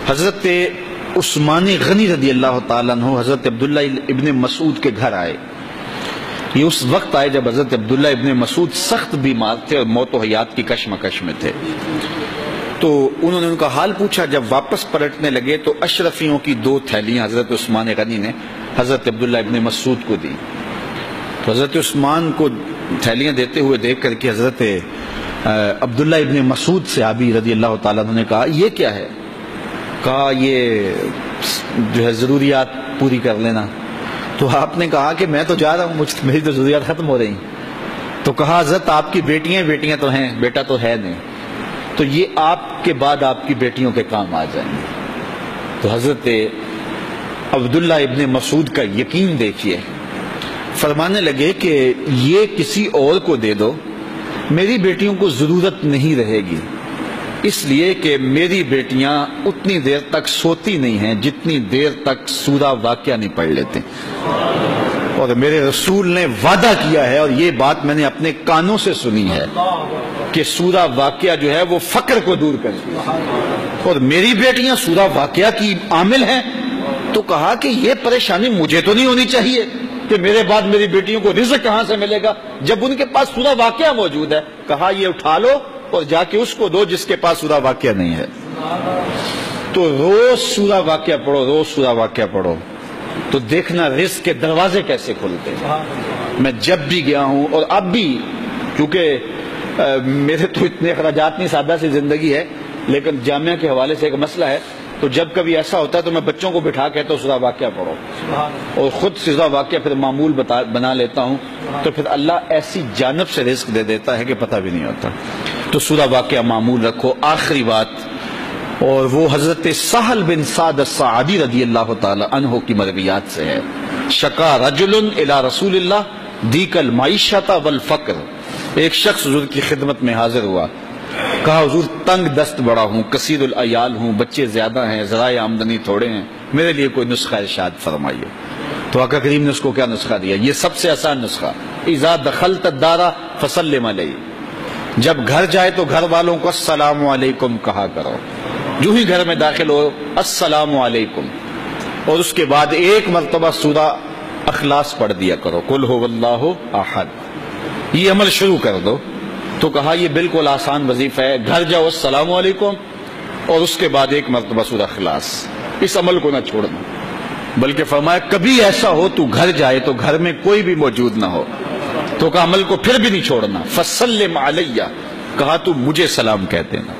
حضرت عثمان غنی رضی اللہ تعالیٰ عنہ حضرت عبداللہ ابن مسعود کے گھر آئے. یہ اس وقت آئے جب حضرت عبداللہ ابن مسعود سخت بیمار تھے اور موت و حیات کی کشمکش میں تھے. تو انہوں نے ان کا حال پوچھا. جب واپس پلٹنے لگے تو اشرفیوں کی 2 تھیلیاں حضرت عثمان غنی نے حضرت عبداللہ ابن مسعود کو دی. تو حضرت عثمان کو تھیلیاں دیتے ہوئے دیکھ کر کے حضرت عبداللہ ابن مسعود صحابی رضی اللہ تعالیٰ عنہ نے کہا یہ کیا ہے؟ کہا یہ جو ہے ضروریات پوری کر لینا. تو آپ نے کہا کہ میں تو جا رہا ہوں, میری تو ضروریات ختم ہو رہی. تو کہا حضرت آپ کی بیٹیاں تو ہیں, بیٹا تو ہے نہیں, تو یہ آپ کے بعد آپ کی بیٹیوں کے کام آ جائیں گے. تو حضرت عبداللہ ابن مسعود کا یقین دیکھیے, فرمانے لگے کہ یہ کسی اور کو دے دو, میری بیٹیوں کو ضرورت نہیں رہے گی, اس لیے کہ میری بیٹیاں اتنی دیر تک سوتی نہیں ہیں جتنی دیر تک سورہ واقعہ نہیں پڑھ لیتے. اور میرے رسول نے وعدہ کیا ہے, اور یہ بات میں نے اپنے کانوں سے سنی ہے, کہ سورہ واقعہ جو ہے وہ فقر کو دور کرتی ہے, اور میری بیٹیاں سورہ واقعہ کی عامل ہیں. تو کہا کہ یہ پریشانی مجھے تو نہیں ہونی چاہیے کہ میرے بعد میری بیٹیوں کو رزق کہاں سے ملے گا جب ان کے پاس سورہ واقعہ موجود ہے. کہا یہ اٹھا لو اور جا کے اس کو دو جس کے پاس سورہ واقعہ نہیں ہے. تو روز سورہ واقعہ پڑھو, روز سورہ واقعہ پڑھو, تو دیکھنا رزق کے دروازے کیسے کھلتے ہیں. میں جب بھی گیا ہوں, اور اب بھی, کیونکہ میرے تو اتنے اخراجات نہیں, سادہ سی زندگی ہے, لیکن جامعہ کے حوالے سے ایک مسئلہ ہے, تو جب کبھی ایسا ہوتا ہے تو میں بچوں کو بٹھا کہتا ہوں سورہ واقعہ پڑھو, اور خود سورہ واقعہ پھر معمول بنا لیتا ہوں, تو پھر اللہ ایسی جانب سے رزق دے دیتا ہے کہ پتہ بھی نہیں ہوتا. تو سورہ واقعہ معمول رکھو. آخری بات, اور وہ حضرت سہل بن سعد الساعدی رضی اللہ تعالی عنہ کی مرویات سے ہے. شکا رجل الی رسول اللہ دیک المعیشۃ والفقر. ایک شخص حضور کی خدمت میں حاضر ہوا, کہا حضور تنگ دست بڑا ہوں, کثیر العیال ہوں, بچے زیادہ ہیں, ذرائع آمدنی تھوڑے ہیں, میرے لیے کوئی نسخہ ارشاد فرمائیے. تو آقا کریم نے اس کو کیا نسخہ دیا؟ یہ سب سے آسان نسخہ, اذا دخلت الدار فسلم علیہ. جب گھر جائے تو گھر والوں کو السلام علیکم کہا کرو, جو ہی گھر میں داخل ہو السلام علیکم, اور اس کے بعد ایک مرتبہ سورہ اخلاص پڑھ دیا کرو, قل هو اللہ احد. یہ عمل شروع کر دو. تو کہا یہ بالکل آسان وظیفہ ہے, گھر جاؤ السلام علیکم, اور اس کے بعد ایک مرتبہ سورہ اخلاص. اس عمل کو نہ چھوڑنا, بلکہ فرمایا کبھی ایسا ہو تو گھر جائے تو گھر میں کوئی بھی موجود نہ ہو, تو کہا عمل کو پھر بھی نہیں چھوڑنا. فسلم علیہ, کہا تو مجھے سلام کہہ دینا.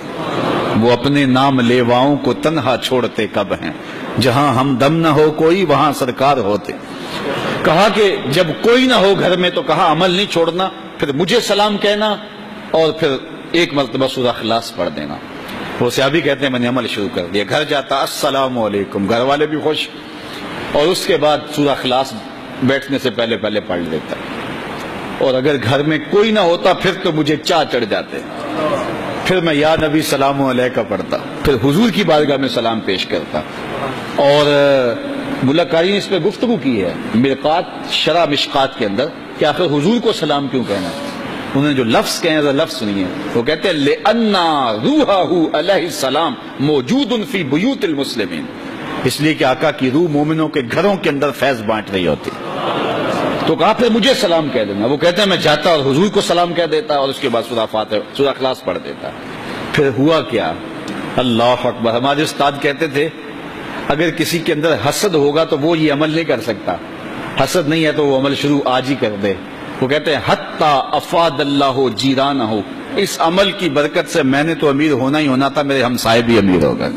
وہ اپنے نام لیواؤں کو تنہا چھوڑتے کب ہیں, جہاں ہم دم نہ ہو کوئی وہاں سرکار ہوتے. کہا کہ جب کوئی نہ ہو گھر میں تو کہا عمل نہیں چھوڑنا, پھر مجھے سلام کہنا, اور پھر ایک مرتبہ سورہ اخلاص پڑھ دینا. وہ صحابی کہتے ہیں میں نے عمل شروع کر دیا, گھر جاتا السلام علیکم, گھر والے بھی خوش, اور اس کے بعد سورہ اخلاص بیٹھنے سے پہلے پڑھ لیتا. اور اگر گھر میں کوئی نہ ہوتا پھر تو مجھے چاہ چڑھ جاتے, پھر میں یا نبی سلام علیکہ پڑھتا, پھر حضور کی بارگاہ میں سلام پیش کرتا. اور ملا قاری نے اس پہ گفتگو کی ہے مرقات شرح مشکات کے اندر کہ آخر حضور کو سلام کیوں کہنا. انہوں نے جو لفظ کہے ہیں لفظ سنیے, وہ کہتے ہیں لِأَنَّا رُوحَهُ عَلَيْهِ السلام موجود فی بیوت المسلمین, اس لیے کہ آقا کی روح مومنوں کے گھروں کے اندر فیض بانٹ رہی ہوتی. تو کہا پھر مجھے سلام کہہ دینا. وہ کہتے ہیں میں جاتا اور حضور کو سلام کہہ دیتا, اور اس کے بعد سورہ فاتحہ سورہ اخلاص پڑھ دیتا. پھر ہوا کیا, اللہ اکبر. ہمارے استاد کہتے تھے اگر کسی کے اندر حسد ہوگا تو وہ یہ عمل نہیں کر سکتا, حسد نہیں ہے تو وہ عمل شروع آج ہی کر دے. وہ کہتے ہیں حتی افاد اللہ جیرانہ, اس عمل کی برکت سے میں نے تو امیر ہونا ہی ہونا تھا, میرے ہمسائے بھی امیر ہو گئے.